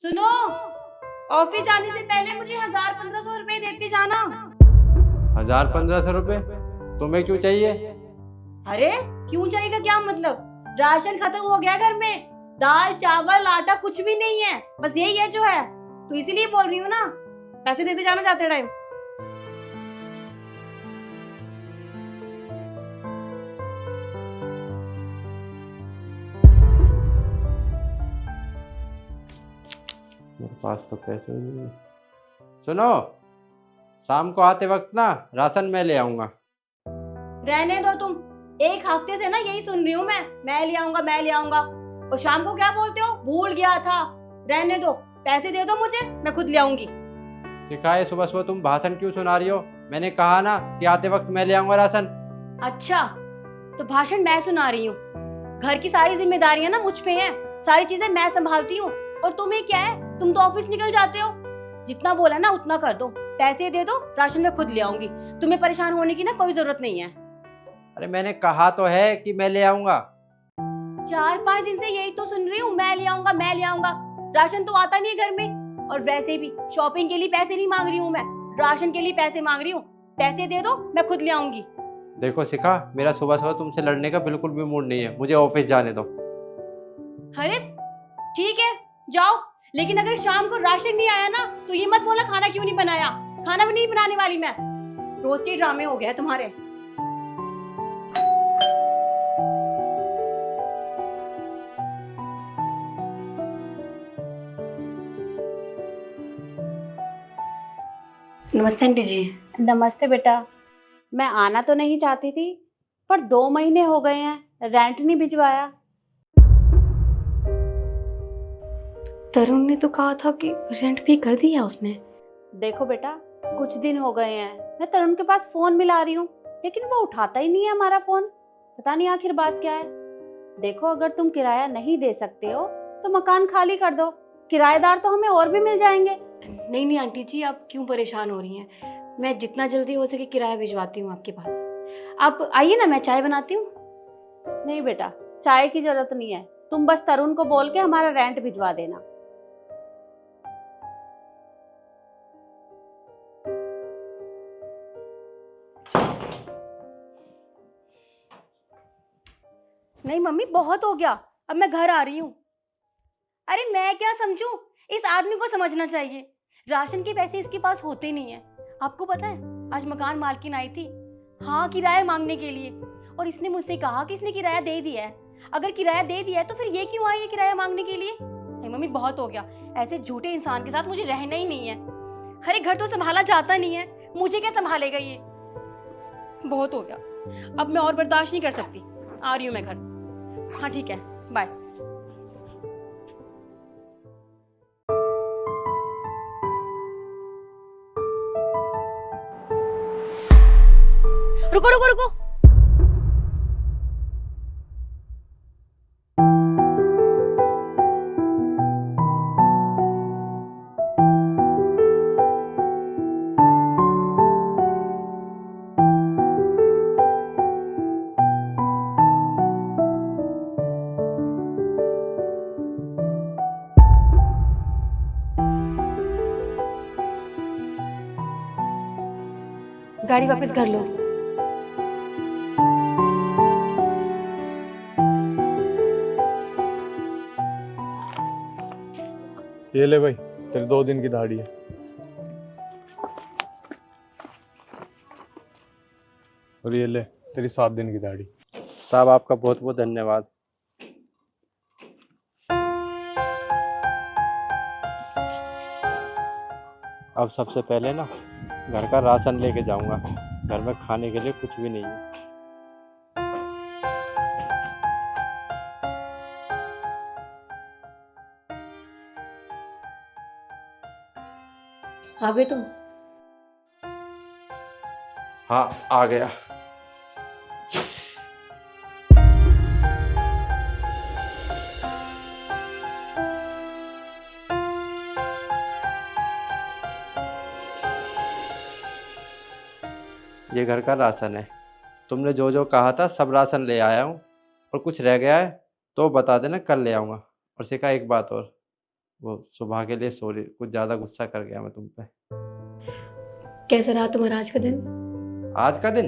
सुनो, ऑफिस जाने से पहले मुझे 1000-1500 रुपए देते जाना। 1000-1500 रुपए तुम्हें क्यों चाहिए? अरे क्यों जाएगा, क्या मतलब? राशन खत्म हो गया घर में, दाल चावल आटा कुछ भी नहीं है, बस यही है जो है, तो इसीलिए बोल रही हूँ ना, पैसे देते जाना जाते टाइम। मेरे पास तो पैसे ही नहीं है। सुनो, शाम को आते वक्त ना राशन मैं ले आऊंगा। रहने दो तुम, एक हफ्ते से ना यही सुन रही हूँ मैं ले आऊंगा मैं ले आऊंगा, और शाम को क्या बोलते हो, भूल गया था। रहने दो, पैसे दे दो मुझे, मैं खुद ले आऊंगी। सिखाए सुबह सुबह तुम भाषण क्यों सुना रही हो? मैंने कहा ना कि आते वक्त मैं ले आऊंगा राशन। अच्छा, तो भाषण मैं सुना रही हूँ? घर की सारी जिम्मेदारियां ना मुझ पे हैं, सारी चीजें मैं संभालती हूँ, और तुम्हें क्या है, तुम तो ऑफिस निकल जाते हो। जितना बोला ना उतना कर दो, पैसे दे दो, राशन मैं खुद ले आऊंगी, तुम्हें परेशान होने की ना कोई जरूरत नहीं है। अरे मैंने कहा तो है कि मैं ले आऊंगा। 4-5 दिन से यही तो सुन रही हूँ, मैं ले आऊंगा मैं ले आऊंगा। राशन तो आता नहीं है घर में, और वैसे भी शॉपिंग के लिए पैसे नहीं मांग रही हूँ मैं, राशन के लिए पैसे मांग रही हूँ। पैसे दे दो, मैं खुद ले आऊंगी। देखो शिखा, मेरा सुबह सुबह तुमसे लड़ने का बिल्कुल भी मूड नहीं है, मुझे ऑफिस जाने दो। अरे ठीक है, जाओ, लेकिन अगर शाम को राशन नहीं आया ना तो ये मत बोला खाना क्यों नहीं बनाया। खाना भी नहीं बनाने वाली मैं, रोज के ड्रामे हो गए तुम्हारे। नमस्ते आंटी जी। नमस्ते बेटा। मैं आना तो नहीं चाहती थी, पर 2 महीने हो गए हैं, रेंट नहीं भिजवाया। तरुण ने तो कहा था कि रेंट पे कर दिया उसने। देखो बेटा, कुछ दिन हो गए हैं, मैं तरुण के पास फोन मिला रही हूँ, लेकिन वो उठाता ही नहीं है हमारा फोन। पता नहीं आखिर बात क्या है। देखो, अगर तुम किराया नहीं दे सकते हो तो मकान खाली कर दो, किराएदार तो हमें और भी मिल जाएंगे। नहीं नहीं आंटी जी, आप क्यों परेशान हो रही हैं? मैं जितना जल्दी हो सके किराया भिजवाती हूँ आपके पास। आप आइए ना, मैं चाय बनाती हूँ। नहीं बेटा, चाय की जरूरत नहीं है, तुम बस तरुण को बोल के हमारा रेंट भिजवा देना। नहीं मम्मी, बहुत हो गया, अब मैं घर आ रही हूँ। अरे मैं क्या समझूं, इस आदमी को समझना चाहिए, राशन के पैसे इसके पास होते नहीं है। आपको पता है, आज मकान मालकिन आई थी, हाँ, किराया मांगने के लिए, और इसने मुझसे कहा कि इसने किराया दे दिया है। अगर किराया दे दिया है तो फिर ये क्यों आई है किराया मांगने के लिए? नहीं मम्मी, बहुत हो गया, ऐसे झूठे इंसान के साथ मुझे रहना ही नहीं है। अरे घर तो संभाला जाता नहीं है, मुझे क्या संभालेगा ये? बहुत हो गया, अब मैं और बर्दाश्त नहीं कर सकती। आ रही हूँ मैं घर। हाँ ठीक है, बाय। रुको रुको रुको, गाड़ी वापस कर लो। ये ले भाई, तेरे 2 दिन की दाढ़ी है। और ये ले तेरी 7 दिन की दाढ़ी। साहब आपका बहुत बहुत धन्यवाद। अब सबसे पहले ना घर का राशन लेके जाऊंगा, घर में खाने के लिए कुछ भी नहीं है। आ गए तुम? हाँ आ गया। ये घर का राशन है, तुमने जो जो कहा था सब राशन ले आया हूँ, और कुछ रह गया है तो बता देना, कल ले आऊँगा। और सिखा एक बात और, वो सुबह के लिए सॉरी, कुछ ज़्यादा गुस्सा कर गया मैं तुम पे। कैसा रहा तुम्हारा आज का दिन? आज का दिन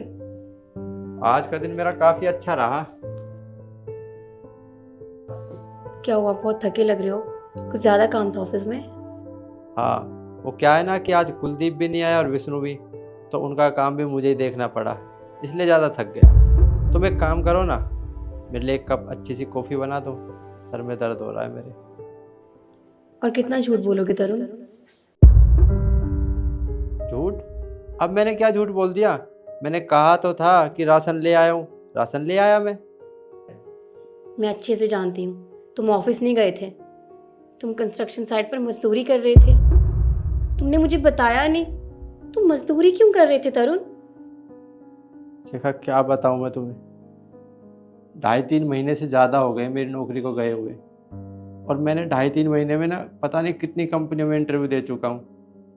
आज का दिन मेरा काफ़ी अच्छा रहा। क्या हुआ, बहुत थके लग रहे हो? कुछ ज़्यादा काम था ऑफिस में? हाँ, वो क्या है ना कि आज कुलदीप भी नहीं आया और विष्णु भी, तो उनका काम भी मुझे ही देखना पड़ा, इसलिए ज़्यादा थक गया। तुम एक काम करो ना, मेरे लिए एक कप अच्छी सी कॉफ़ी बना दो, सर में दर्द हो रहा है मेरे। और कितना झूठ बोलोगे तरुण? झूठ? अब मैंने क्या झूठ बोल दिया? मैंने कहा तो था कि राशन ले आया हूँ, राशन ले आया मैं अच्छे से जानती हूँ, तुम ऑफिस नहीं गए थे, तुम कंस्ट्रक्शन साइट पर मजदूरी कर रहे थे। तुमने मुझे बताया नहीं, तुम मजदूरी क्यों कर रहे थे तरुण? शिखा, क्या बताऊँ मैं तुम्हें, 2.5-3 महीने से ज़्यादा हो गए मेरी नौकरी को गए हुए, और मैंने 2.5-3 महीने में ना पता नहीं कितनी कंपनियों में इंटरव्यू दे चुका हूँ,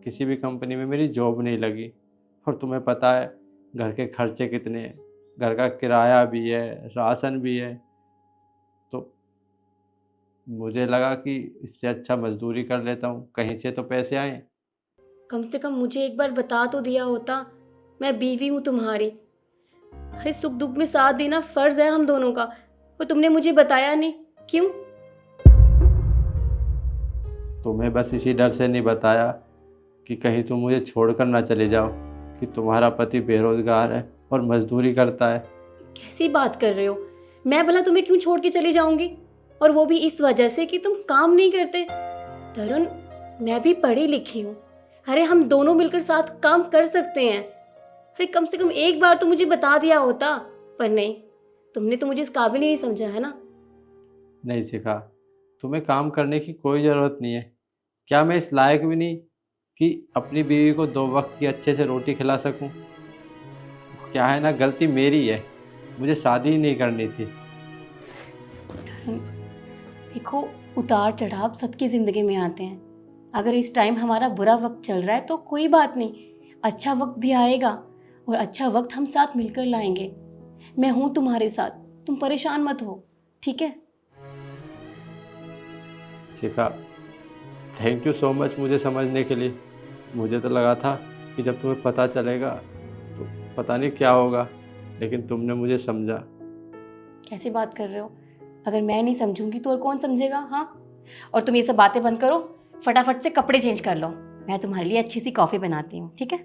किसी भी कंपनी में मेरी जॉब नहीं लगी। और तुम्हें पता है घर के खर्चे कितने हैं, घर का किराया भी है, राशन भी है, तो मुझे लगा कि इससे अच्छा मजदूरी कर लेता हूँ, कहीं से तो पैसे आए। कम से कम मुझे एक बार बता तो दिया होता, मैं बीवी हूँ तुम्हारी। अरे सुख दुख में साथ देना फर्ज है हम दोनों का, और तुमने मुझे बताया नहीं, क्यों? तुम्हें बस इसी डर से नहीं बताया कि कहीं तुम मुझे छोड़कर ना चले जाओ, कि तुम्हारा पति बेरोजगार है और मजदूरी करता है। कैसी बात कर रहे हो? मैं भला तुम्हें क्यों छोड़ के चली जाऊंगी, और वो भी इस वजह से कि तुम काम नहीं करते? तरुण, मैं भी पढ़ी लिखी हूँ, अरे हम दोनों मिलकर साथ काम कर सकते हैं। अरे कम से कम एक बार तो मुझे बता दिया होता, पर नहीं, तुमने तो मुझे इस काबिल ही नहीं समझा है ना। नहीं शिखा, तुम्हें काम करने की कोई ज़रूरत नहीं है। क्या मैं इस लायक भी नहीं कि अपनी बीवी को 2 वक्त की अच्छे से रोटी खिला सकूं? क्या है ना, गलती मेरी है, मुझे शादी ही नहीं करनी थी। देखो, उतार चढ़ाव सबकी ज़िंदगी में आते हैं। अगर इस टाइम हमारा बुरा वक्त चल रहा है तो कोई बात नहीं, अच्छा वक्त भी आएगा, और अच्छा वक्त हम साथ मिलकर लाएंगे। मैं हूँ तुम्हारे साथ, तुम परेशान मत हो, ठीक है? शिखा, थैंक यू सो मच मुझे समझने के लिए। मुझे तो लगा था कि जब तुम्हें पता चलेगा तो पता नहीं क्या होगा, लेकिन तुमने मुझे समझा। कैसी बात कर रहे हो? अगर मैं नहीं समझूंगी तो और कौन समझेगा? हाँ, और तुम ये सब बातें बंद करो, फटाफट से कपड़े चेंज कर लो, मैं तुम्हारे लिए अच्छी सी कॉफ़ी बनाती हूँ, ठीक है?